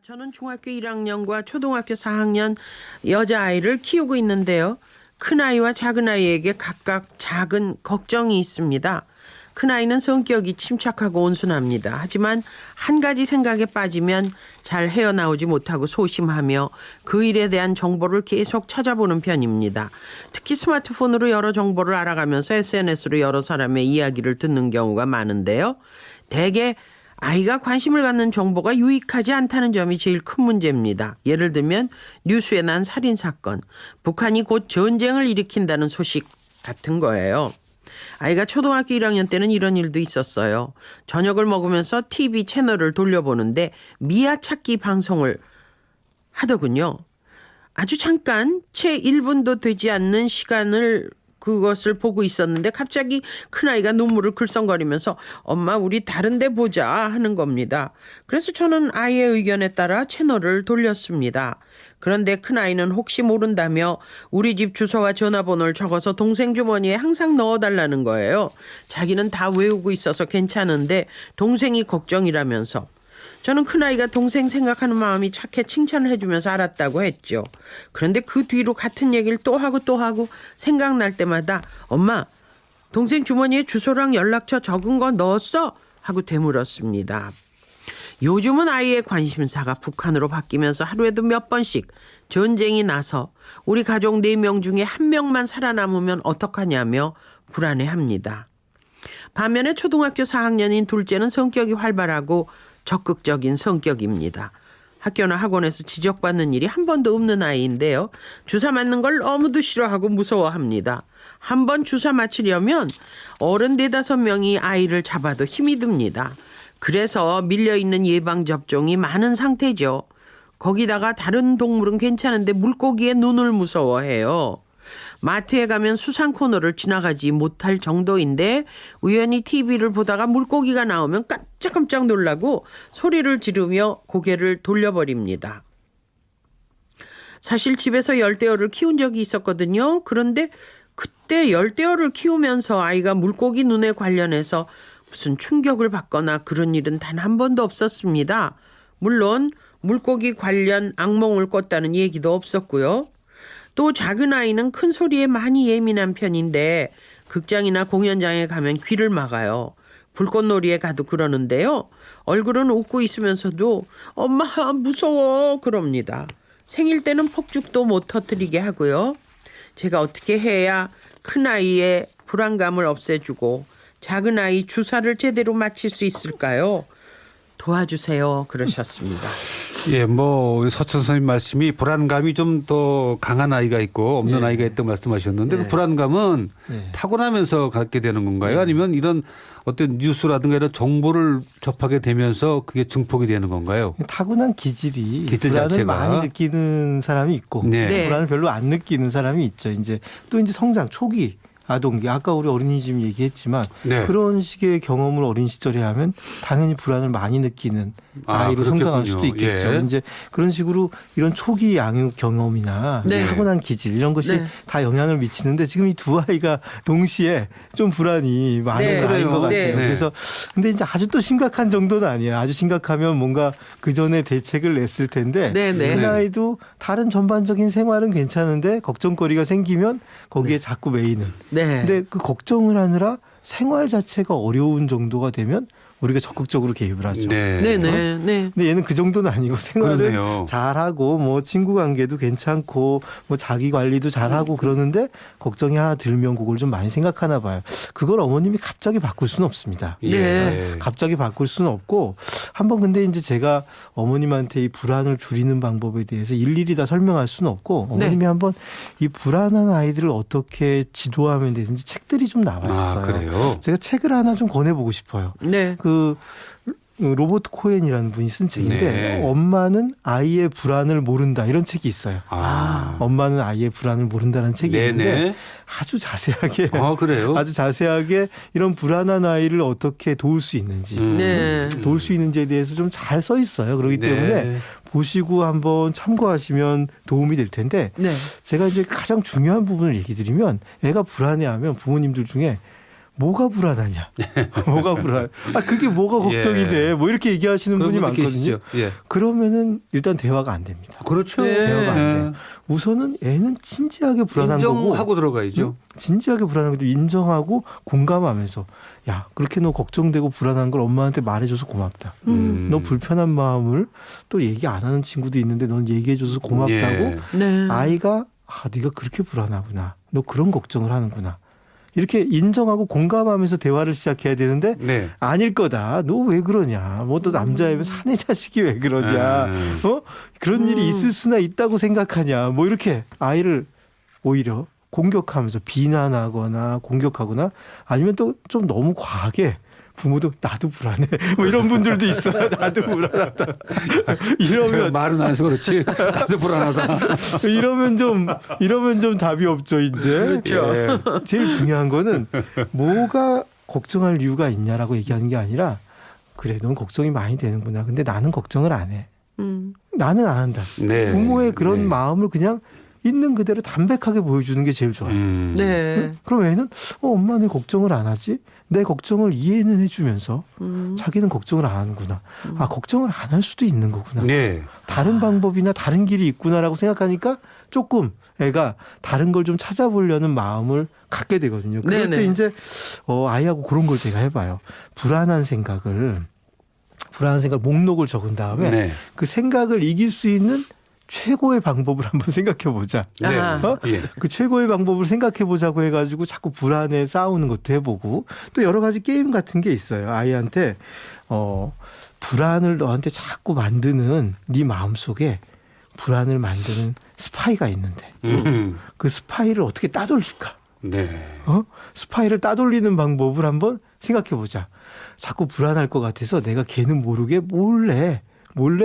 저는 중학교 1학년과 초등학교 4학년 여자아이를 키우고 있는데요. 큰아이와 작은아이에게 각각 작은 걱정이 있습니다. 큰아이는 성격이 침착하고 온순합니다. 하지만 한 가지 생각에 빠지면 잘 헤어나오지 못하고 소심하며 그 일에 대한 정보를 계속 찾아보는 편입니다. 특히 스마트폰으로 여러 정보를 알아가면서 SNS로 여러 사람의 이야기를 듣는 경우가 많은데요. 대개 아이가 관심을 갖는 정보가 유익하지 않다는 점이 제일 큰 문제입니다. 예를 들면 뉴스에 난 살인사건, 북한이 곧 전쟁을 일으킨다는 소식 같은 거예요. 아이가 초등학교 1학년 때는 이런 일도 있었어요. 저녁을 먹으면서 TV 채널을 돌려보는데 미아 찾기 방송을 하더군요. 아주 잠깐 채 1분도 되지 않는 시간을 그것을 보고 있었는데 갑자기 큰아이가 눈물을 글썽거리면서 엄마 우리 다른 데 보자 하는 겁니다. 그래서 저는 아이의 의견에 따라 채널을 돌렸습니다. 그런데 큰아이는 혹시 모른다며 우리 집 주소와 전화번호를 적어서 동생 주머니에 항상 넣어달라는 거예요. 자기는 다 외우고 있어서 괜찮은데 동생이 걱정이라면서. 저는 큰아이가 동생 생각하는 마음이 착해 칭찬을 해주면서 알았다고 했죠. 그런데 그 뒤로 같은 얘기를 또 하고 생각날 때마다 엄마 동생 주머니에 주소랑 연락처 적은 거 넣었어? 하고 되물었습니다. 요즘은 아이의 관심사가 북한으로 바뀌면서 하루에도 몇 번씩 전쟁이 나서 우리 가족 4명 중에 1명만 살아남으면 어떡하냐며 불안해합니다. 반면에 초등학교 4학년인 둘째는 성격이 활발하고 적극적인 성격입니다. 학교나 학원에서 지적받는 일이 한 번도 없는 아이인데요. 주사 맞는 걸 너무도 싫어하고 무서워합니다. 한 번 주사 맞추려면 어른 4-5명이 아이를 잡아도 힘이 듭니다. 그래서 밀려있는 예방접종이 많은 상태죠. 거기다가 다른 동물은 괜찮은데 물고기의 눈을 무서워해요. 마트에 가면 수상 코너를 지나가지 못할 정도인데 우연히 TV를 보다가 물고기가 나오면 깜짝깜짝 놀라고 소리를 지르며 고개를 돌려버립니다. 사실 집에서 열대어를 키운 적이 있었거든요. 그런데 그때 열대어를 키우면서 아이가 물고기 눈에 관련해서 무슨 충격을 받거나 그런 일은 단 한 번도 없었습니다. 물론 물고기 관련 악몽을 꿨다는 얘기도 없었고요. 또 작은 아이는 큰 소리에 많이 예민한 편인데 극장이나 공연장에 가면 귀를 막아요. 불꽃놀이에 가도 그러는데요. 얼굴은 웃고 있으면서도 엄마 무서워 그럽니다. 생일 때는 폭죽도 못 터뜨리게 하고요. 제가 어떻게 해야 큰 아이의 불안감을 없애주고 작은 아이 주사를 제대로 맞힐 수 있을까요? 도와주세요 그러셨습니다. 예, 서천 선생님 말씀이 불안감이 좀 더 강한 아이가 있고 없는 네. 아이가 있다고 말씀하셨는데 네. 그 불안감은 네. 타고나면서 갖게 되는 건가요? 아니면 이런 어떤 뉴스라든가 이런 정보를 접하게 되면서 그게 증폭이 되는 건가요? 타고난 기질이 기질 불안을 자체가. 많이 느끼는 사람이 있고 네. 네. 불안을 별로 안 느끼는 사람이 있죠. 또 성장 초기 아동기 아까 우리 어린이집 얘기했지만 네. 그런 식의 경험을 어린 시절에 하면 당연히 불안을 많이 느끼는 아이로 그렇겠군요. 성장할 수도 있겠죠. 예. 그런 식으로 이런 초기 양육 경험이나 네. 타고난 기질 이런 것이 네. 다 영향을 미치는데 지금 이 두 아이가 동시에 좀 불안이 많은 네. 아이인 것 같아요. 네. 그래서 근데 이제 아주 또 심각한 정도는 아니에요. 아주 심각하면 뭔가 그 전에 대책을 냈을 텐데 네, 네. 그 아이도 다른 전반적인 생활은 괜찮은데 걱정거리가 생기면 거기에 자꾸 매이는. 네. 근데 그 걱정을 하느라 생활 자체가 어려운 정도가 되면 우리가 적극적으로 개입을 하죠. 네. 네네. 네. 근데 얘는 그 정도는 아니고 생활을 그러네요. 잘하고 친구 관계도 괜찮고 자기 관리도 잘하고 그러는데 걱정이 하나 들면 그걸 좀 많이 생각하나 봐요. 그걸 어머님이 갑자기 바꿀 수는 없습니다. 예. 갑자기 바꿀 수는 없고 한번 근데 이제 제가 어머님한테 이 불안을 줄이는 방법에 대해서 일일이 다 설명할 수는 없고 어머님이 네. 한번 이 불안한 아이들을 어떻게 지도하면 되는지 책들이 좀 나와 있어요. 그래요? 제가 책을 하나 좀 권해보고 싶어요. 네. 로버트 코엔이라는 분이 쓴 책인데 네. 엄마는 아이의 불안을 모른다 이런 책이 있어요. 엄마는 아이의 불안을 모른다는 책이 네네. 있는데 아주 자세하게 그래요? 아주 자세하게 이런 불안한 아이를 어떻게 도울 수 있는지 네. 도울 수 있는지에 대해서 좀 잘 써 있어요. 그렇기 네. 때문에 보시고 한번 참고하시면 도움이 될 텐데 네. 제가 이제 가장 중요한 부분을 얘기 드리면 애가 불안해하면 부모님들 중에 뭐가 불안하냐? 뭐가 불안? 그게 뭐가 걱정이 예. 돼? 뭐 이렇게 얘기하시는 그런 분이 분들 많거든요. 계시죠. 예. 그러면은 일단 대화가 안 됩니다. 그렇죠. 네. 대화가 안 돼. 우선은 애는 진지하게 불안한 거고 인정하고 들어가야죠. 진지하게 불안한 것도 인정하고 공감하면서 야 그렇게 너 걱정되고 불안한 걸 엄마한테 말해줘서 고맙다. 너 불편한 마음을 또 얘기 안 하는 친구도 있는데 넌 얘기해줘서 고맙다고 예. 네. 아이가 네가 그렇게 불안하구나. 너 그런 걱정을 하는구나. 이렇게 인정하고 공감하면서 대화를 시작해야 되는데 네. 아닐 거다. 너 왜 그러냐. 뭐 또 남자애면 사내 자식이 왜 그러냐. 그런 일이 있을 수나 있다고 생각하냐. 뭐 이렇게 아이를 오히려 공격하면서 비난하거나 공격하거나 아니면 또 좀 너무 과하게 부모도 나도 불안해. 뭐 이런 분들도 있어요. 나도 불안하다. 이러면 말은 안 해서 그렇지. 나도 불안하다. 이러면 좀 답이 없죠, 이제. 그렇죠. 예. 제일 중요한 거는 뭐가 걱정할 이유가 있냐라고 얘기하는 게 아니라 그래, 넌 걱정이 많이 되는구나. 근데 나는 걱정을 안 해. 나는 안 한다. 네. 부모의 그런 네. 마음을 그냥 있는 그대로 담백하게 보여주는 게 제일 좋아요. 네. 그럼 애는 엄마는 걱정을 안 하지? 내 걱정을 이해는 해주면서 자기는 걱정을 안 하는구나. 걱정을 안 할 수도 있는 거구나. 네. 다른 방법이나 다른 길이 있구나라고 생각하니까 조금 애가 다른 걸 좀 찾아보려는 마음을 갖게 되거든요. 그럴 네네. 때 이제 아이하고 그런 걸 제가 해봐요. 불안한 생각을 목록을 적은 다음에 네. 그 생각을 이길 수 있는 최고의 방법을 한번 생각해 보자. 네. 아. 예. 그 최고의 방법을 생각해 보자고 해가지고 자꾸 불안에 싸우는 것도 해보고 또 여러 가지 게임 같은 게 있어요. 아이한테 불안을 너한테 자꾸 만드는 네 마음속에 불안을 만드는 스파이가 있는데 그 스파이를 어떻게 따돌릴까? 네. 스파이를 따돌리는 방법을 한번 생각해 보자. 자꾸 불안할 것 같아서 내가 걔는 모르게 몰래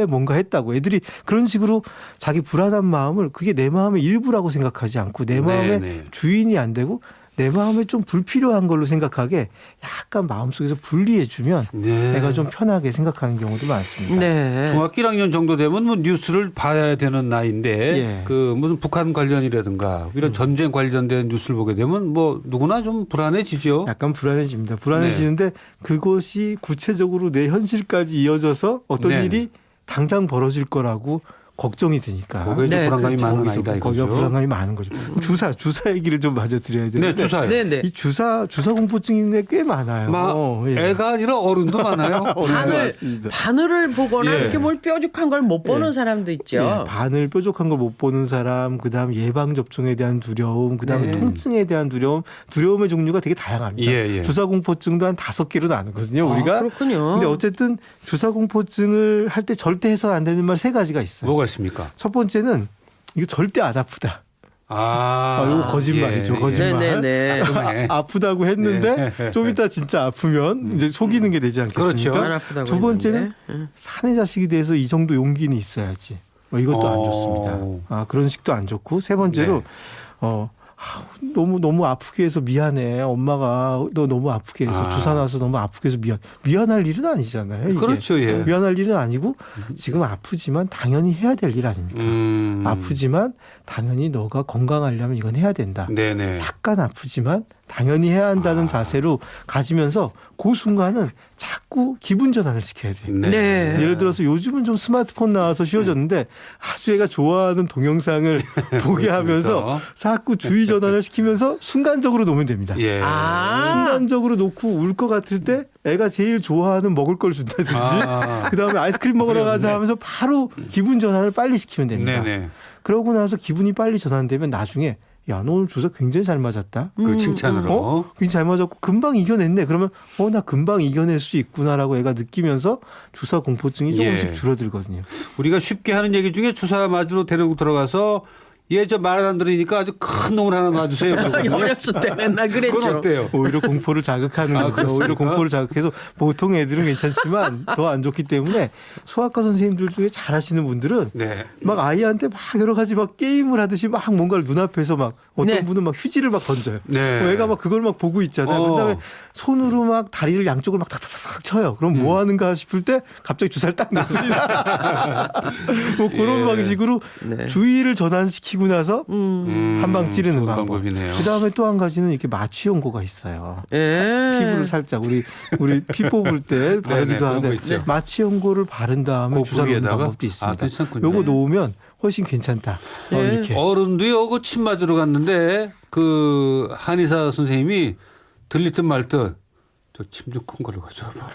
뭔가 했다고. 애들이 그런 식으로 자기 불안한 마음을 그게 내 마음의 일부라고 생각하지 않고 내 마음의 네. 주인이 안 되고 내 마음에 좀 불필요한 걸로 생각하게 약간 마음속에서 분리해주면 네. 내가 좀 편하게 생각하는 경우도 많습니다. 네. 중학교 1학년 정도 되면 뭐 뉴스를 봐야 되는 나이인데 예. 그 무슨 북한 관련이라든가 이런 전쟁 관련된 뉴스를 보게 되면 뭐 누구나 좀 불안해지죠. 약간 불안해집니다. 불안해지는데 그것이 구체적으로 내 현실까지 이어져서 어떤 네. 일이 당장 벌어질 거라고 걱정이 드니까. 거기에 좀 네. 불안감이 많은 거기서 아이다 거기가 이거죠. 불안감이 많은 거죠. 주사 얘기를 좀 마저 드려야 되는데. 네, 주사요. 네네. 이 주사 공포증 있는 애 꽤 많아요. 예. 애가 아니라 어른도 많아요. 맞습니다. 바늘을 보거나 예. 이렇게 뭘 뾰족한 걸 못 보는 예. 사람도 있죠. 예, 바늘 뾰족한 걸 못 보는 사람, 그다음 예방 접종에 대한 두려움, 그다음에 네. 통증에 대한 두려움의 종류가 되게 다양합니다. 예. 주사 공포증도 한 5개로 나누거든요. 우리가. 그렇군요. 근데 어쨌든 주사 공포증을 할 때 절대 해서는 안 되는 말 3가지가 있어요. 뭐가 있습니까? 첫 번째는 이거 절대 안 아프다. 이거 거짓말이죠. 예. 거짓말. 네네네. 네. 아프다고 했는데 예. 좀 이따 진짜 아프면 이제 속이는 게 되지 않겠습니까? 그렇죠. 안 아프다고 두 번째는 했는데. 사내 자식이 돼서 이 정도 용기는 있어야지. 이것도 안 좋습니다. 그런 식도 안 좋고 세 번째로 네. 너무 아프게 해서 미안해. 엄마가 너 너무 아프게 해서 주사 놔서 너무 아프게 해서 미안할 일은 아니잖아요. 이게. 그렇죠. 예. 미안할 일은 아니고 지금 아프지만 당연히 해야 될 일 아닙니까? 아프지만 당연히 너가 건강하려면 이건 해야 된다. 네네. 약간 아프지만 당연히 해야 한다는 자세로 가지면서 그 순간은 자꾸 기분 전환을 시켜야 돼요. 네. 예를 들어서 요즘은 좀 스마트폰 나와서 쉬워졌는데 아주 애가 좋아하는 동영상을 보게 하면서 자꾸 주의 전환을 시키면서 순간적으로 놓으면 됩니다. 예. 순간적으로 놓고 울 것 같을 때 애가 제일 좋아하는 먹을 걸 준다든지 그다음에 아이스크림 먹으러 가자 하면서 바로 기분 전환을 빨리 시키면 됩니다. 네네. 그러고 나서 기분이 빨리 전환되면 나중에 야, 너 오늘 주사 굉장히 잘 맞았다. 그 칭찬으로. 굉장히 잘 맞았고 금방 이겨냈네. 그러면 나 금방 이겨낼 수 있구나라고 애가 느끼면서 주사 공포증이 조금씩 예. 줄어들거든요. 우리가 쉽게 하는 얘기 중에 주사 맞으러 데리고 들어가서 저 말 안 들으니까 아주 큰 놈을 하나 놔주세요. 어렸을 때 맨날 그랬죠. 그건 어때요? 오히려 공포를 자극하는 거죠. 그렇습니까? 오히려 공포를 자극해서 보통 애들은 괜찮지만 더 안 좋기 때문에 소아과 선생님들 중에 잘하시는 분들은 네. 막 아이한테 막 여러 가지 막 게임을 하듯이 막 뭔가를 눈앞에서 막 어떤 네. 분은 막 휴지를 막 던져요. 네. 애가 막 그걸 막 보고 있잖아요. 그다음에 손으로 막 다리를 양쪽을 막 탁탁탁 쳐요. 그럼 뭐 하는가 싶을 때 갑자기 주사를 딱 놓습니다. 뭐 그런 예. 방식으로 네. 주의를 전환시키고 마시고 나서 한 방 찌르는 좋은 방법. 방법이네요. 그다음에 또 한 가지는 이렇게 마취 연고가 있어요. 예. 피부를 살짝 우리 피 뽑을 때 바르기도 그런 하는데 거 있죠. 마취 연고를 바른 다음에 그 주사 놓는 부위에다가? 방법도 있습니다. 아, 괜찮군요. 요거 놓으면 훨씬 괜찮다. 예. 이렇게. 어른도요, 그 침 맞으러 갔는데 그 한의사 선생님이 들리든 말든 저 침 좀 큰 걸로 가져와봐.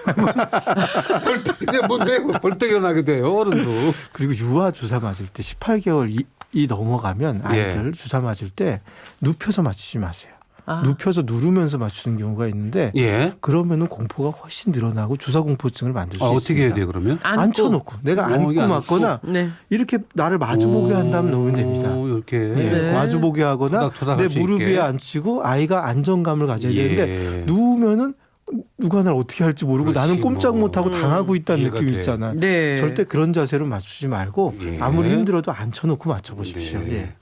벌떡, 이게 뭔데? 벌떡 일어나게 돼요, 어른도. 그리고 유아 주사 맞을 때 18개월이 넘어가면 아이들 주사 맞을 때 눕혀서 맞추지 마세요. 아. 눕혀서 누르면서 맞추는 경우가 있는데 예. 그러면은 공포가 훨씬 늘어나고 주사 공포증을 만들 수 아, 있습니다. 어떻게 해야 돼요, 그러면? 안고. 앉혀놓고 내가 안고 이게 안고. 맞거나 네. 이렇게 나를 마주보게 한 다음에 놓으면 됩니다. 이렇게. 예, 네. 마주보게 하거나 토닥토닥 내 할수 무릎 있게. 위에 앉히고 아이가 안정감을 가져야 되는데 예. 누우면은 누가 날 어떻게 할지 모르고 그렇지, 나는 꼼짝 뭐. 못하고 당하고 있다는 이해가 느낌이 돼. 있잖아. 네. 절대 그런 자세로 맞추지 말고 예. 아무리 힘들어도 앉혀놓고 맞춰보십시오. 네. 예.